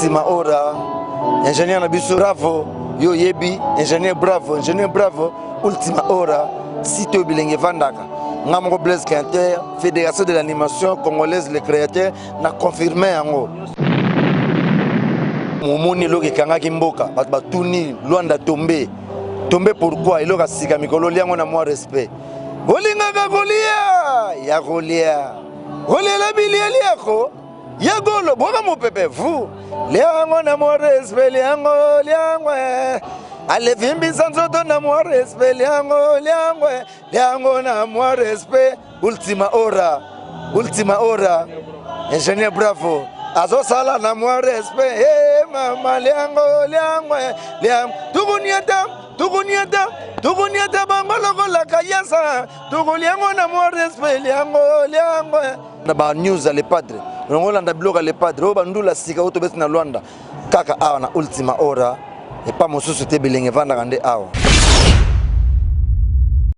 ultima hora. Ingénieur Nabiso, bravo. Yo yebi, ingénieur bravo, ultima hora. Site Bilenge Vandaka. Ngamgo Blaise Quinter, Fédération de l'animation congolaise, les créateurs, n'a confirmé en Momoni loki kanga kimboka, batuni Luanda tombé. Tombé pourquoi? Il a sika mikolo liango na moi respect. Bolinga ka golia, ya golia. Golia la bilia liako. Ya golo boka mo pepe vous. Liango na moi respect liango. Ale vimbi sanzoto na moi respect liango na moi respect. Ultima hora. Ingénieur bravo. Azo sala na moi respect. Hey mama liango. Tukuniata bangolo la kayasa. Tukuliango na moi respect liango. Na ba news les padres. Longola nda bloga les padres. O bandula sika auto beti na Luanda. Kaka awa na ultima hora. Et pas mon société Bilenge Vandaka nde awa.